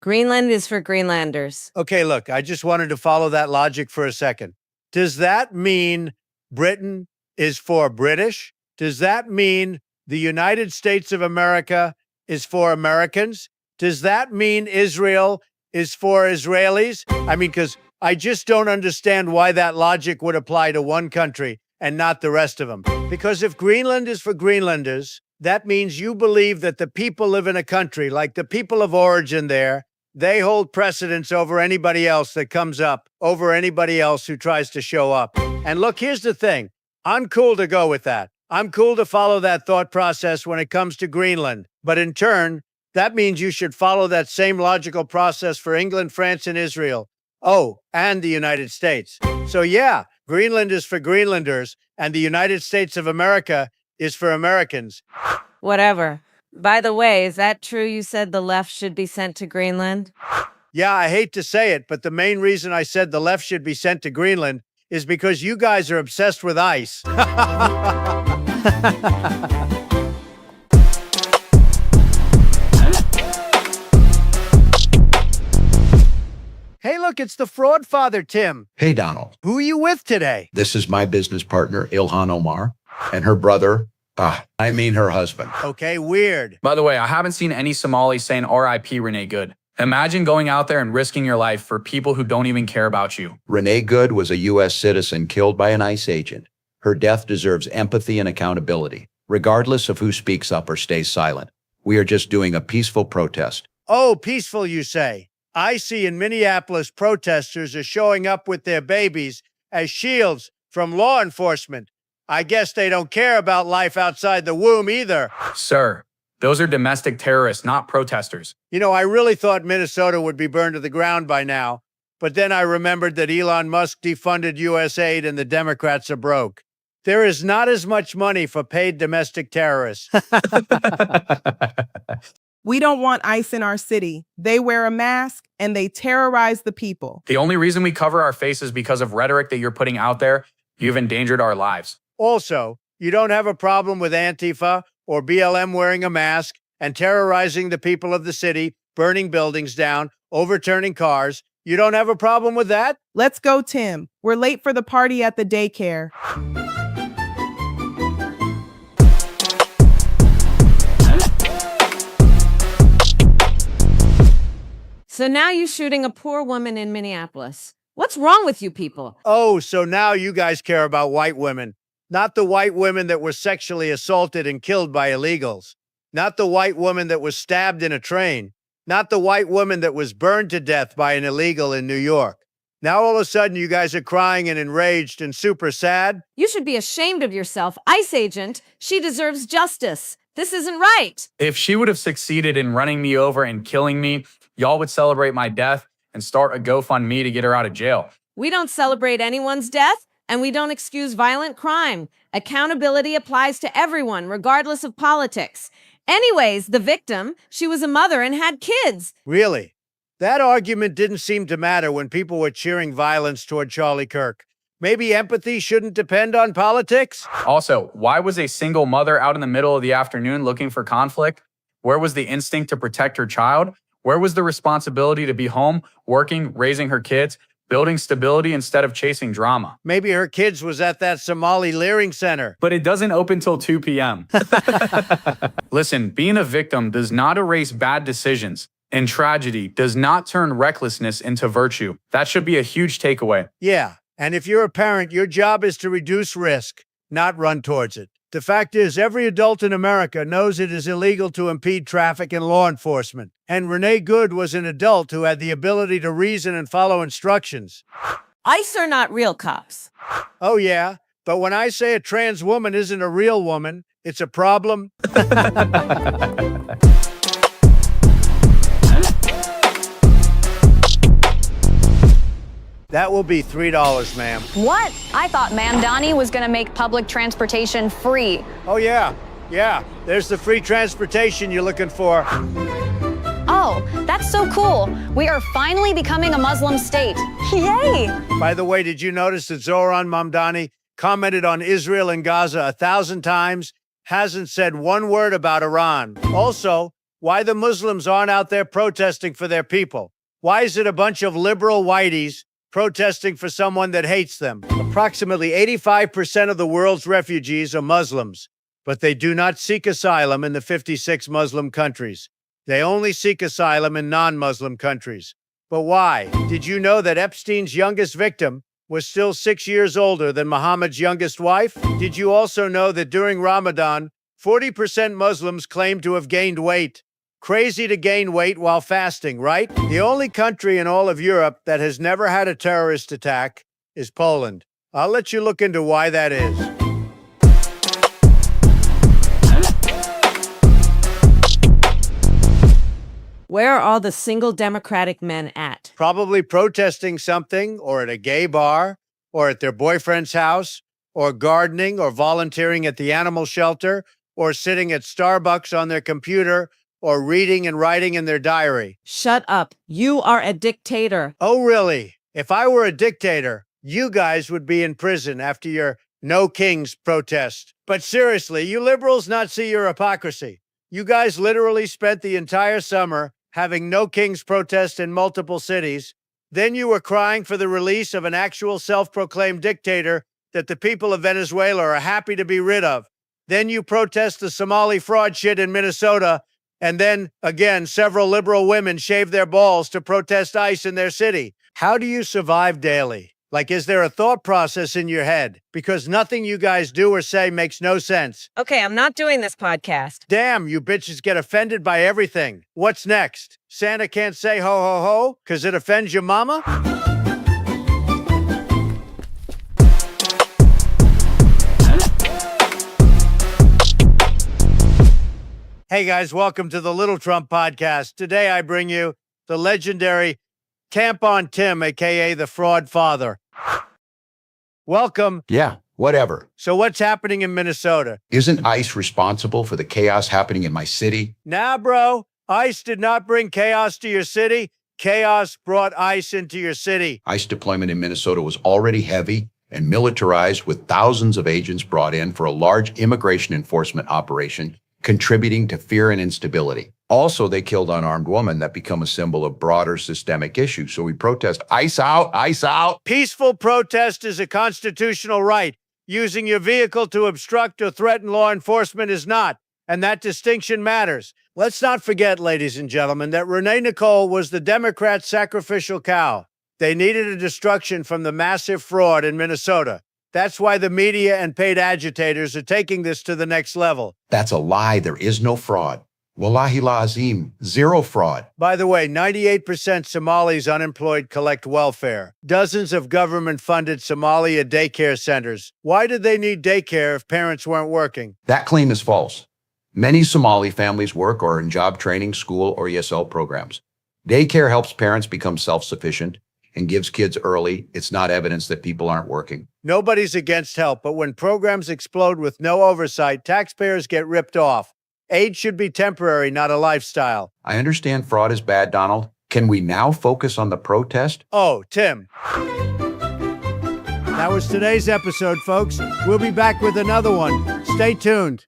Greenland is for Greenlanders. Okay, look, I just wanted to follow that logic for a second. Does that mean Britain is for British? Does that mean the United States of America is for Americans? Does that mean Israel is for Israelis? I mean, because I just don't understand why that logic would apply to one country and not the rest of them. Because if Greenland is for Greenlanders, that means you believe that the people live in a country, like the people of origin there, they hold precedence over anybody else that comes up, over anybody else who tries to show up. And look, here's the thing. I'm cool to go with that. I'm cool to follow that thought process when it comes to Greenland. But in turn, that means you should follow that same logical process for England, France, and Israel. Oh, and the United States. So yeah, Greenland is for Greenlanders, and the United States of America is for Americans. Whatever. By the way, is that true you said the left should be sent to Greenland? Yeah, I hate to say it, but the main reason I said the left should be sent to Greenland is because you guys are obsessed with ice. Hey, look, it's the fraud father, Tim. Hey, Donald. Who are you with today? This is my business partner, Ilhan Omar, and her brother, her husband. Okay, weird. By the way, I haven't seen any Somalis saying R.I.P. Renee Good. Imagine going out there and risking your life for people who don't even care about you. Renee Good was a U.S. citizen killed by an ICE agent. Her death deserves empathy and accountability, regardless of who speaks up or stays silent. We are just doing a peaceful protest. Oh, peaceful, you say? I see in Minneapolis protesters are showing up with their babies as shields from law enforcement. I guess they don't care about life outside the womb either. Sir, those are domestic terrorists, not protesters. You know, I really thought Minnesota would be burned to the ground by now, but then I remembered that Elon Musk defunded U.S. aid and the Democrats are broke. There is not as much money for paid domestic terrorists. We don't want ICE in our city. They wear a mask and they terrorize the people. The only reason we cover our faces because of rhetoric that you're putting out there. You've endangered our lives. Also, you don't have a problem with Antifa or BLM wearing a mask and terrorizing the people of the city, burning buildings down, overturning cars. You don't have a problem with that? Let's go, Tim. We're late for the party at the daycare. So now you're shooting a poor woman in Minneapolis. What's wrong with you people? Oh, so now you guys care about white women. Not the white women that were sexually assaulted and killed by illegals. Not the white woman that was stabbed in a train. Not the white woman that was burned to death by an illegal in New York. Now all of a sudden you guys are crying and enraged and super sad? You should be ashamed of yourself. ICE agent, she deserves justice. This isn't right. If she would have succeeded in running me over and killing me, y'all would celebrate my death and start a GoFundMe to get her out of jail. We don't celebrate anyone's death, and we don't excuse violent crime. Accountability applies to everyone, regardless of politics. Anyways, the victim, she was a mother and had kids. Really? That argument didn't seem to matter when people were cheering violence toward Charlie Kirk. Maybe empathy shouldn't depend on politics? Also, why was a single mother out in the middle of the afternoon looking for conflict? Where was the instinct to protect her child? Where was the responsibility to be home, working, raising her kids, building stability instead of chasing drama? Maybe her kids was at that Somali Leering Center. But it doesn't open till 2 p.m. Listen, being a victim does not erase bad decisions, and tragedy does not turn recklessness into virtue. That should be a huge takeaway. Yeah, and if you're a parent, your job is to reduce risk, not run towards it. The fact is, every adult in America knows it is illegal to impede traffic and law enforcement. And Renee Good was an adult who had the ability to reason and follow instructions. ICE are not real cops. Oh, yeah, but when I say a trans woman isn't a real woman, it's a problem. That will be $3, ma'am. What? I thought Mamdani was going to make public transportation free. Oh, yeah. There's the free transportation you're looking for. Oh, that's so cool. We are finally becoming a Muslim state. Yay! By the way, did you notice that Zohran Mamdani commented on Israel and Gaza 1,000 times, hasn't said one word about Iran? Also, why the Muslims aren't out there protesting for their people. Why is it a bunch of liberal whiteys protesting for someone that hates them? Approximately 85% of the world's refugees are Muslims, but they do not seek asylum in the 56 Muslim countries. They only seek asylum in non-Muslim countries. But why? Did you know that Epstein's youngest victim was still 6 years older than Muhammad's youngest wife? Did you also know that during Ramadan, 40% Muslims claim to have gained weight? Crazy to gain weight while fasting, right? The only country in all of Europe that has never had a terrorist attack is Poland. I'll let you look into why that is. Where are all the single Democratic men at? Probably protesting something, or at a gay bar, or at their boyfriend's house, or gardening, or volunteering at the animal shelter, or sitting at Starbucks on their computer, or reading and writing in their diary. Shut up. You are a dictator. Oh, really? If I were a dictator, you guys would be in prison after your No Kings protest. But seriously, you liberals not see your hypocrisy. You guys literally spent the entire summer having No Kings protest in multiple cities. Then you were crying for the release of an actual self-proclaimed dictator that the people of Venezuela are happy to be rid of. Then you protest the Somali fraud shit in Minnesota. And then, again, several liberal women shave their balls to protest ICE in their city. How do you survive daily? Like, is there a thought process in your head? Because nothing you guys do or say makes no sense. Okay, I'm not doing this podcast. Damn, you bitches get offended by everything. What's next? Santa can't say ho ho ho because it offends your mama? Hey guys, welcome to the Little Trump podcast. Today I bring you the legendary Camp on Tim, aka the Fraud Father. Welcome. Yeah, whatever. So what's happening in Minnesota? Isn't ICE responsible for the chaos happening in my city? Nah, bro. ICE did not bring chaos to your city. Chaos brought ICE into your city. ICE deployment in Minnesota was already heavy and militarized, with thousands of agents brought in for a large immigration enforcement operation, contributing to fear and instability. Also, they killed unarmed women that become a symbol of broader systemic issues. So we protest, ICE out, ICE out. Peaceful protest is a constitutional right. Using your vehicle to obstruct or threaten law enforcement is not, and that distinction matters. Let's not forget, ladies and gentlemen, that Renee Nicole was the Democrats' sacrificial cow. They needed a destruction from the massive fraud in Minnesota. That's why the media and paid agitators are taking this to the next level. That's a lie. There is no fraud. Wallahi la azim, zero fraud. By the way, 98% Somalis unemployed collect welfare. Dozens of government-funded Somalia daycare centers. Why did they need daycare if parents weren't working? That claim is false. Many Somali families work or are in job training, school, or ESL programs. Daycare helps parents become self-sufficient and gives kids early. It's not evidence that people aren't working. Nobody's against help, but when programs explode with no oversight, taxpayers get ripped off. Aid should be temporary, not a lifestyle. I understand fraud is bad, Donald. Can we now focus on the protest? Oh, Tim. That was today's episode, folks. We'll be back with another one. Stay tuned.